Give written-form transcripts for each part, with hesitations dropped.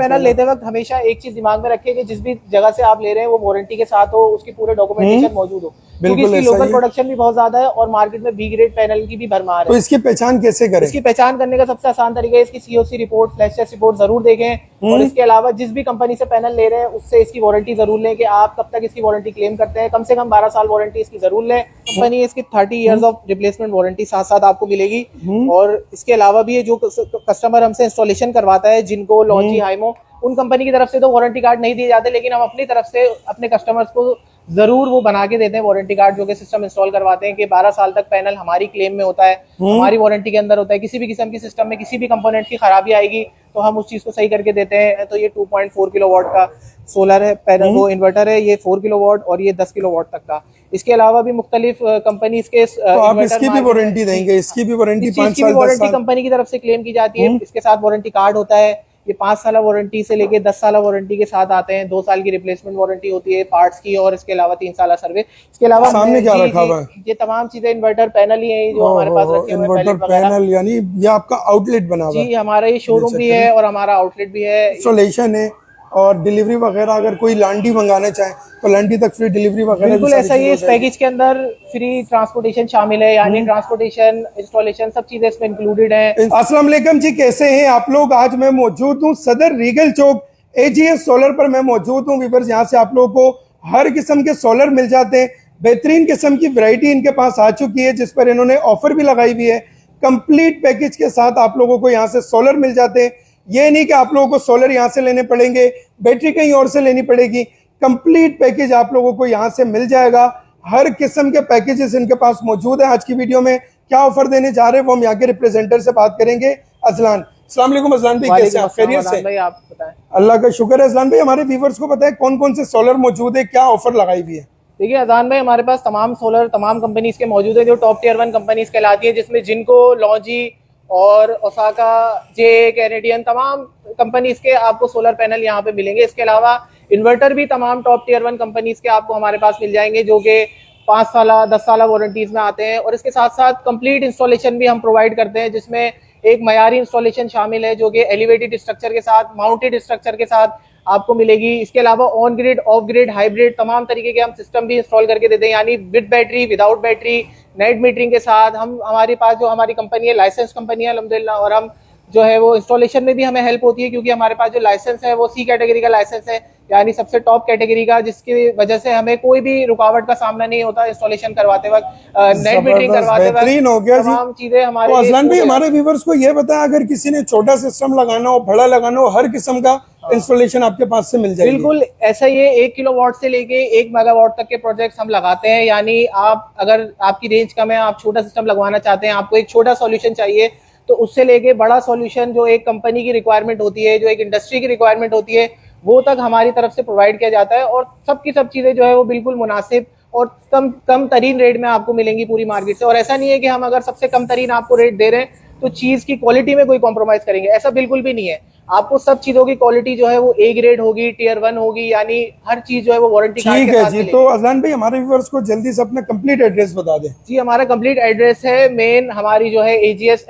Panel लेते वक्त हमेशा एक चीज दिमाग में रखें कि जिस भी जगह से आप ले रहे हैं वो वारंटी के साथ हो, उसकी पूरे डॉक्यूमेंटेशन मौजूद हो, क्योंकि इसकी लोकल प्रोडक्शन भी बहुत ज्यादा है और मार्केट में बी ग्रेड पैनल की भी भरमार है। तो इसकी पहचान कैसे करें? इसकी पहचान करने का सबसे आसान तरीका है इसकी COC report, flash test report जरूर देखें और इसके अलावा जिस भी कंपनी से पैनल ले रहे हैं उससे इसकी वारंटी जरूर लें कि आप कब तक इसकी वारंटी क्लेम करते हैं। कम से कम 12 साल वारंटी इसकी जरूर लें। कंपनी इसकी 30 इयर्स ऑफ रिप्लेसमेंट वारंटी साथ साथ आपको मिलेगी। और इसके अलावा भी ये जो कस्टमर हमसे इंस्टॉलेशन करवाता है, जिनको लॉन्जी हाइमो, उन कंपनी की तरफ से तो वारंटी कार्ड नहीं दिए जाते, लेकिन हम अपनी तरफ से अपने कस्टमर्स को जरूर वो बना के देते हैं वारंटी कार्ड, जो कि सिस्टम इंस्टॉल करवाते हैं कि 12 साल तक पैनल हमारी क्लेम में होता है, हमारी वारंटी के अंदर होता है। किसी भी किस्म की सिस्टम में किसी भी कंपोनेंट की खराबी आएगी तो हम उस चीज को सही करके देते हैं। तो ये 2.4 किलोवाट का सोलर है पैनल, वो इन्वर्टर है, ये 4 किलोवाट और ये 10 किलोवाट तक का। इसके अलावा भी मुख्तलिफ कंपनी इसके तो आप इसकी भी वारंटी देंगे? इसकी भी वारंटी 5 साल वारंटी कंपनी की तरफ से क्लेम की जाती है। इसके साथ वारंटी कार्ड होता है। ये 5 साल वारंटी से लेके 10 साल वारंटी के साथ आते हैं। 2 साल की रिप्लेसमेंट वारंटी होती है पार्ट्स की और इसके अलावा 3 साल सर्विस। इसके अलावा सामने क्या रखा हुआ है? ये तमाम चीजें इन्वर्टर पैनल ही है जो हमारे पास रखे हुए हैं। इन्वर्टर पैनल यानी ये आपका आउटलेट बना हुआ है? जी, हमारा ये शोरूम भी है और हमारा आउटलेट भी है। इंस्टॉलेशन है और डिलीवरी वगैरह, अगर कोई लांडी मंगाना चाहे तो लांडी तक फ्री डिलीवरी वगैरह? बिल्कुल ऐसा ही है। इस पैकेज के अंदर फ्री ट्रांसपोर्टेशन शामिल है, यानी ट्रांसपोर्टेशन, इंस्टॉलेशन, सब चीजें इसमें इंक्लूडेड है। अस्सलाम वालेकुम जी, कैसे हैं आप लोग? आज मैं मौजूद हूँ सदर रीगल चौक एजीएस सोलर पर मैं मौजूद हूँ। वीवर्स, यहाँ से आप लोगों को हर किस्म के सोलर मिल जाते हैं। बेहतरीन किस्म की वैरायटी इनके पास आ चुकी है, जिस पर इन्होंने ऑफर भी लगाई हुई है। कंप्लीट पैकेज के साथ आप लोगों को यहाँ से सोलर मिल जाते हैं। ये नहीं कि आप लोगों को सोलर यहाँ से लेने पड़ेंगे, बैटरी कहीं और से लेनी पड़ेगी। कंप्लीट पैकेज आप लोगों को यहाँ से मिल जाएगा। हर किस्म के पैकेजेस इनके पास मौजूद है। आज की वीडियो में क्या ऑफर देने जा रहे हैं वो हम यहाँ के रिप्रेजेंटर से बात करेंगे। अजलान, अस्सलाम वालेकुम। अजलान भाई, कैसे हैं आप? खैरियत से? भाई आप बताएं। अल्लाह का शुक्र है। अजलान भाई, हमारे व्यूअर्स को बताएं कौन कौन से सोलर मौजूद है, क्या ऑफर लगाई हुई है? देखिए अजान भाई, हमारे पास तमाम सोलर तमाम कंपनीज के मौजूद है जो टॉप टियर 1 कंपनीज कहलाती है, जिसमें जिनको, लॉन्जी और ओसाका, जे, कैनेडियन, तमाम कंपनीज के आपको सोलर पैनल यहाँ पे मिलेंगे। इसके अलावा इन्वर्टर भी तमाम टॉप टियर 1 कंपनीज के आपको हमारे पास मिल जाएंगे, जो कि 5 साल 10 साल वारंटीज में आते हैं। और इसके साथ साथ कंप्लीट इंस्टॉलेशन भी हम प्रोवाइड करते हैं, जिसमें एक मयारी इंस्टॉलेशन शामिल है जो कि एलिवेटेड स्ट्रक्चर के साथ, माउंटेड स्ट्रक्चर के साथ आपको मिलेगी। इसके अलावा on grid, of grid, hybrid तमाम तरीके के हम सिस्टम भी इंस्टॉल करके देते हैं, यानी with battery, without battery, night metering के साथ। हम हमारे पास जो हमारी कंपनी है, लाइसेंस कंपनी है अल्हम्दुलिल्लाह, और हम जो है वो इंस्टॉलेशन में भी हमें हेल्प होती है, क्योंकि हमारे पास जो लाइसेंस है वो सी कैटेगरी का लाइसेंस है, यानी सबसे टॉप कैटेगरी का, जिसकी वजह से हमें कोई भी रुकावट का सामना नहीं होता इंस्टॉलेशन करवाते वक्त, नेट मीटरिंग करवाते वक्त। बेहतरीन हो गया तमाम चीजें हमारे। तो अजलान भाई, हमारे व्यूअर्स को ये बताएं, अगर किसी ने छोटा सिस्टम लगाना हो, बड़ा लगाना हो, हर किस्म का इंस्टॉलेशन आपके पास से मिल जाएगी? बिल्कुल ऐसा ही है। 1 किलोवाट से लेके 1 मेगावाट तक के प्रोजेक्ट्स हम लगाते हैं, यानी आप अगर आपकी रेंज कम है, आप छोटा सिस्टम लगवाना चाहते हैं, आपको एक छोटा सॉल्यूशन चाहिए, तो उससे लेके बड़ा सॉल्यूशन जो एक कंपनी की रिक्वायरमेंट होती है, जो एक इंडस्ट्री की रिक्वायरमेंट होती है, वो तक हमारी तरफ से प्रोवाइड किया जाता है। और सब की सब चीजें जो है वो बिल्कुल मुनासिब और कम तरीन रेट में आपको मिलेंगी पूरी मार्केट से। और ऐसा नहीं है कि हम अगर सबसे कम तरीन आपको रेट दे रहे हैं तो चीज की क्वालिटी में कोई कॉम्प्रोमाइज करेंगे, ऐसा बिल्कुल भी नहीं है। आपको सब चीजों की क्वालिटी जो है वो ए ग्रेड होगी, टियर 1 होगी, यानी हर चीज जो है वो वारंटी कार्ड के साथ मिलेगी। तो अजलान भाई, हमारे व्यूअर्स को जल्दी से अपना कंप्लीट एड्रेस बता दें। जी, हमारा कंप्लीट एड्रेस है, मेन हमारी जो है एजीएस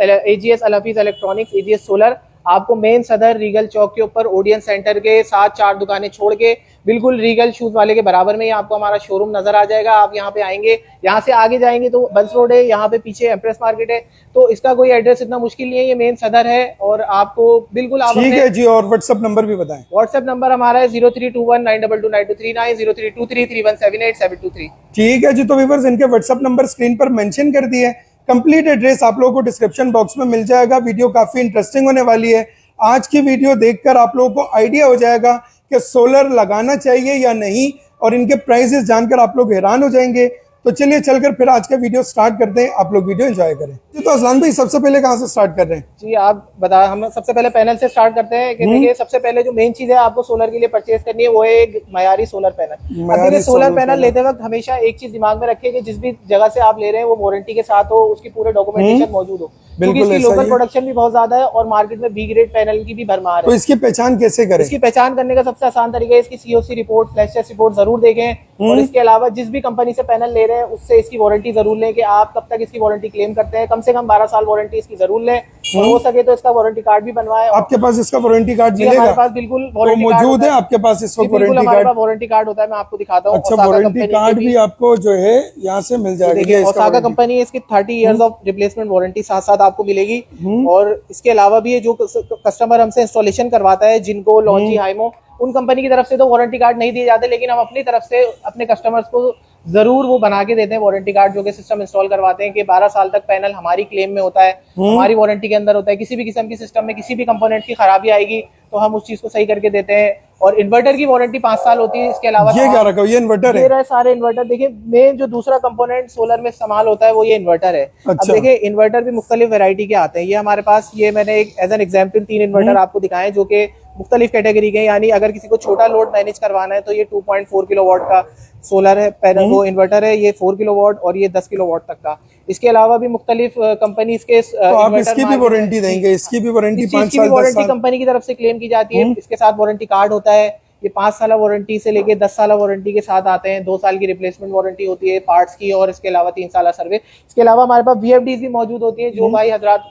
अल हफीज इलेक्ट्रॉनिक्स, एजीएस सोलर, आपको मेन सदर रीगल चौक के ऊपर ओडियन सेंटर के साथ 4 दुकानें छोड़ के बिल्कुल रीगल शूज वाले के बराबर में ही आपको हमारा शोरूम नजर आ जाएगा। आप यहाँ पे आएंगे, यहाँ से आगे जाएंगे तो बंस रोड है, यहाँ पे पीछे एम्प्रेस मार्केट है। तो इसका कोई एड्रेस इतना मुश्किल नहीं है, ये मेन सदर है और आपको बिल्कुल आप ठीक है जी। और व्हाट्सएप नंबर भी बताएं। व्हाट्सएप नंबर हमारा है 0321922929, 0323378723। ठीक है जी। तो व्यूअर्स, इनके व्हाट्सएप नंबर स्क्रीन पर मेंशन कर दिए। कंप्लीट एड्रेस आप लोगों को डिस्क्रिप्शन बॉक्स में मिल जाएगा। वीडियो काफी इंटरेस्टिंग होने वाली है। आज की वीडियो देखकर आप लोगों को आइडिया हो जाएगा कि सोलर लगाना चाहिए या नहीं, और इनके प्राइसेस जानकर आप लोग हैरान हो जाएंगे। तो चलिए चलकर फिर आज का वीडियो स्टार्ट करते हैं, आप लोग वीडियो एंजॉय करें। तो अजलान भाई, सबसे पहले कहाँ से स्टार्ट कर रहे हैं? जी आप बता, हम सबसे पहले पैनल से स्टार्ट करते हैं कि देखिए सबसे पहले जो मेन चीज है आपको सोलर के लिए परचेज करनी है वो है एक मयारी सोलर पैनल। अब देखिए सोलर पैनल लेते वक्त हमेशा एक चीज दिमाग में रखिए कि जिस भी जगह से आप ले रहे हैं वो वारंटी के साथ हो, उसकी पूरे डॉक्यूमेंटेशन मौजूद हो, क्योंकि बिल्कुल इसकी ऐसा लोकल ही है। प्रोडक्शन भी बहुत ज्यादा है और मार्केट में बी ग्रेड पैनल की भी भरमार तो है। इसकी पहचान कैसे करें? इसकी पहचान करने का सबसे आसान तरीका है इसकी COC report, flash test report जरूर देखें और इसके अलावा जिस भी कंपनी से पैनल ले रहे हैं उससे इसकी वारंटी जरूर लें कि आप कब तक इसकी वारंटी क्लेम करते हैं। कम से कम 12 साल वारंटी इसकी जरूर लें और हो सके तो इसका वारंटी कार्ड भी बनवाएं। आपके पास इसका वारंटी कार्ड जी मिलेगा? हमारे पास बिल्कुल तो वारंटी कार्ड मौजूद होता है आपके पास इस जी वक्त बिल्कुल वारंटी हमारे कार्ड? पास वारंटी कार्ड होता है, मैं आपको दिखाता हूँ। अच्छा, ओसाका वारंटी कंपनी कार्ड के भी आपको जो है यहाँ से मिल जाएगा। देखिए ये इसका ओसाका वारंटी। कंपनी है, इसकी 30 इयर्स ऑफ रिप्लेसमेंट वारंटी साथ साथ आपको मिलेगी। और इसके अलावा भी ये जो कस्टमर हमसे इंस्टॉलेशन करवाता है जिनको लॉन्जी हाइमो, उन कंपनी की तरफ से तो वारंटी कार्ड नहीं दिए जाते, लेकिन हम अपनी तरफ से अपने कस्टमर्स को जरूर वो बना के देते हैं वारंटी कार्ड, जो कि सिस्टम इंस्टॉल करवाते हैं कि 12 साल तक पैनल हमारी क्लेम में होता है, हमारी वारंटी के अंदर होता है। किसी भी किस्म की सिस्टम में किसी भी कंपोनेंट की खराबी आएगी तो हम उस चीज को सही करके देते हैं। और इन्वर्टर की वारंटी 5 साल होती है। इसके अलावा ये क्या रखा? ये इन्वर्टर ये है? रहे सारे इन्वर्टर। देखिए मेन जो दूसरा कंपोनेंट सोलर में इस्तेमाल होता है वो ये इन्वर्टर है। अब अच्छा। देखिए इन्वर्टर भी मुख्तलिफ वैरायटी के आते हैं। ये हमारे पास ये मैंने एक एज एन एग्जाम्पल 3 इन्वर्टर आपको दिखाए जो कि मुख्तलिफ कैटेगरी के हैं। यानी अगर किसी को छोटा लोड मैनेज करवाना है तो ये 2.4 किलोवाट का सोलर है पैनल, वो इन्वर्टर है। ये 4 किलोवाट और ये 10 किलोवाट तक का। इसके अलावा भी मुख्तलिफ कंपनीज के तो आप इसकी भी वारंटी देंगे? इसकी भी वारंटी 5 साल 10 वारंटी साल? कंपनी की तरफ से क्लेम की जाती है। इसके साथ वारंटी कार्ड होता है। ये 5 साल वारंटी से लेके 10 साल वारंटी के साथ आते हैं। 2 साल की रिप्लेसमेंट वारंटी होती है पार्ट्स की और इसके अलावा 3 साल सर्विस। इसके अलावा हमारे पास VFDs भी मौजूद होती है जो भाई हजरात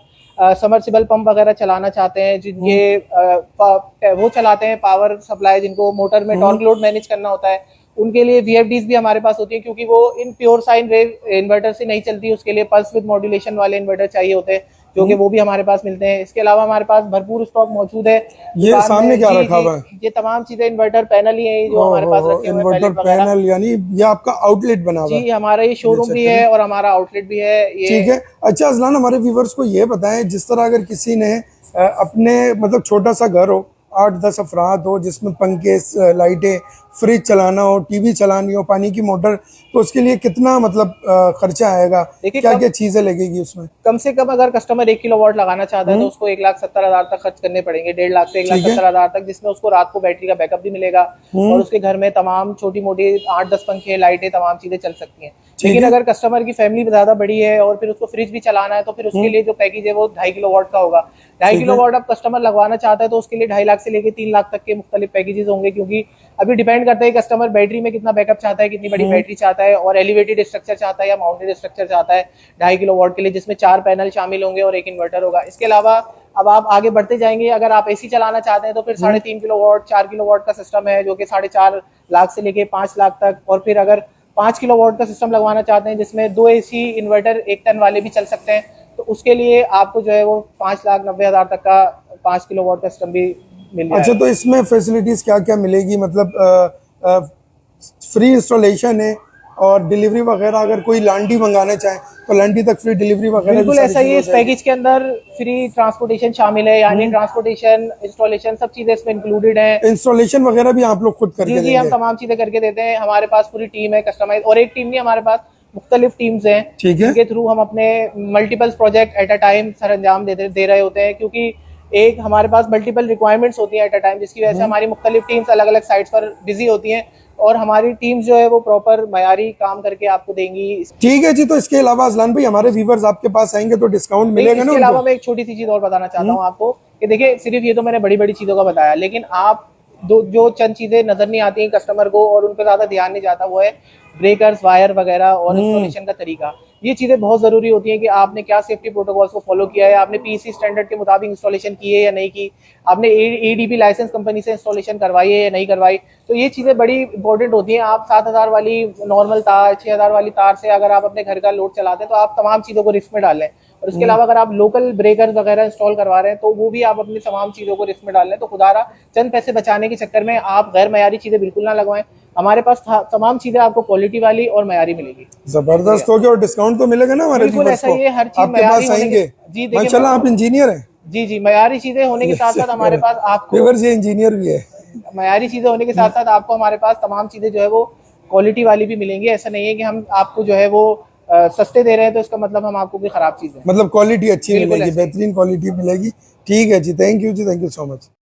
समरसिबल पंप वगैरह चलाना चाहते हैं, जिनके वो चलाते हैं पावर सप्लाई, जिनको मोटर में टॉर्क लोड मैनेज करना होता है, उनके लिए VFDs भी हमारे पास होती है। क्योंकि वो in pure sine wave inverter से नहीं चलती, उसके लिए पल्स विद मॉड्यूलेशन वाले इन्वर्टर चाहिए होते हैं, जो कि वो भी हमारे पास मिलते हैं। इसके अलावा हमारे पास भरपूर स्टॉक मौजूद है। ये सामने क्या रखा हुआ है? ये तमाम चीजें इन्वर्टर पैनल ही है जो हमारे पास रखे हुए हैं। इन्वर्टर पैनल, यानी ये आपका आउटलेट बना हुआ है? जी हमारा ये शोरूम भी है और हमारा आउटलेट भी है ये। ठीक है। अच्छा अजलान, हमारे व्यूवर्स को ये बताएं, जिस तरह अगर किसी ने अपने मतलब छोटा सा घर हो, 8-10 अफराद हो, जिसमें पंखे, लाइटें, फ्रिज चलाना हो, टीवी चलानी हो, पानी की मोटर, तो उसके लिए कितना मतलब खर्चा आएगा? देखिए क्या क्या चीजें लगेगी उसमें? कम से कम अगर कस्टमर 1 किलोवाट लगाना चाहता है तो उसको 1,70,000 तक खर्च करने पड़ेंगे। 1.5 लाख से 1,70,000 तक, जिसमें उसको रात को बैटरी का बैकअप भी मिलेगा और उसके घर में तमाम छोटी मोटी 8-10 पंखे, लाइटें, तमाम चीजें चल सकती हैं। लेकिन अगर कस्टमर की फैमिली ज्यादा बड़ी है और फिर उसको फ्रिज भी चलाना है तो फिर उसके लिए जो पैकेज है वो 2.5 किलोवाट का होगा। 2.5 किलोवाट अब कस्टमर लगवाना चाहता है तो उसके लिए 2.5 लाख से लेके 3 लाख तक के मुख्तलिफ पैकेजेस होंगे। क्योंकि अभी डिपेंड करता है कस्टमर बैटरी में कितना बैकअप चाहता है, कितनी बड़ी बैटरी चाहता है और एलिवेटेड स्ट्रक्चर चाहता है या माउंटेड स्ट्रक्चर चाहता है 2.5 किलोवाट के लिए, जिसमें 4 पैनल शामिल होंगे और 1 इन्वर्टर होगा। इसके अलावा अब आप आगे बढ़ते जाएंगे, अगर आप AC चलाना चाहते हैं तो फिर 3.5 किलोवाट 4 किलोवाट का सिस्टम है जो कि 4.5 लाख से लेके 5 लाख तक। और फिर अगर 5 किलोवाट का सिस्टम लगवाना चाहते हैं जिसमें 2 AC इन्वर्टर 1 टन वाले भी चल सकते हैं, तो उसके लिए आपको जो है वो 5,90,000 तक का 5 किलोवाट का सिस्टम भी मिल जाएगा। अच्छा, तो इसमें फैसिलिटीज क्या क्या मिलेगी? मतलब फ्री इंस्टॉलेशन है और डिलीवरी वगैरह, अगर कोई लांडी मंगाना चाहे तो लांडी तक फ्री डिलीवरी वगैरह? बिल्कुल ऐसा ही है। इस पैकेज के अंदर फ्री ट्रांसपोर्टेशन शामिल है, यानी ट्रांसपोर्टेशन, इंस्टॉलेशन, सब चीजें इसमें इंक्लूडेड है। इंस्टॉलेशन वगैरह भी आप लोग खुद करके जी देंगे? हम तमाम चीजें करके देते हैं। हमारे पास पूरी टीम है कस्टमाइज, और एक टीम नहीं, हमारे पास मुख्तलिफ टीम्स हैं जिनके थ्रू हम अपने multiple project at a time sir अंजाम दे रहे होते हैं। क्योंकि एक हमारे पास मल्टीपल रिक्वायरमेंट्स होती हैं एट अ टाइम, जिसकी वजह से हमारी मुख्तलिफ टीम्स अलग अलग साइट्स पर बिजी होती हैं और हमारी टीम्स जो है वो प्रॉपर मयारी काम करके आपको देंगी। ठीक है जी। तो इसके अलावा अजलान भाई, हमारे व्यूवर्स आपके पास आएंगे तो डिस्काउंट मिलेगा ना? इसके अलावा मैं एक छोटी सी चीज और बताना चाहता हूँ आपको कि देखिए सिर्फ ये तो मैंने बड़ी बड़ी चीजों का बताया, लेकिन आप जो चंद चीजें नजर नहीं आती हैं कस्टमर को और उन पर ज्यादा ध्यान नहीं जाता, वो है ब्रेकर्स, वायर वगैरह और इंस्टॉलेशन का तरीका। ये चीजें बहुत जरूरी होती हैं कि आपने क्या सेफ्टी प्रोटोकॉल्स को फॉलो किया है, आपने PEC स्टैंडर्ड के मुताबिक इंस्टॉलेशन की है या नहीं की, आपने ADP लाइसेंस कंपनी से इंस्टॉलेशन करवाई है या नहीं करवाई। तो ये चीजें बड़ी इंपॉर्टेंट होती हैं। आप 7,000 वाली नॉर्मल तार, 6,000 वाली तार से अगर आप अपने घर का लोड चलाते हैं तो आप तमाम चीजों को रिस्क में डाल लें। और इसके अलावा अगर आप लोकल ब्रेकर वगैरह इंस्टॉल करवा रहे हैं तो वो भी आप अपनी तमाम चीजों को रिस्क में डाल लें। तो खुदारा चंद पैसे बचाने के चक्कर में आप गैर मयारी चीजें बिल्कुल ना लगवाएं। हमारे पास तमाम चीजें आपको क्वालिटी वाली और मयारी मिलेगी। जबरदस्त हो गया। और डिस्काउंट तो मिलेगा ना हमारे बिल्कुल व्यूअर्स ऐसा को? ही है, हर चीज आपके मयारी पास आएंगे? जी माशाल्लाह, आप इंजीनियर हैं? जी मयारी चीजें होने के साथ साथ हमारे पास आपको व्यूअर्स ये इंजीनियर भी है। मयारी चीजें होने के साथ साथ आपको हमारे पास तमाम चीजें जो है वो क्वालिटी वाली भी मिलेंगी। ऐसा नहीं है कि हम आपको जो है वो सस्ते दे रहे हैं तो इसका मतलब हम आपको कोई खराब चीज है। मतलब क्वालिटी अच्छी बिल्कुल मिलेगी, ऐसे ही। बेहतरीन क्वालिटी मिलेगी। ठीक है जी, thank you ji, thank you so much.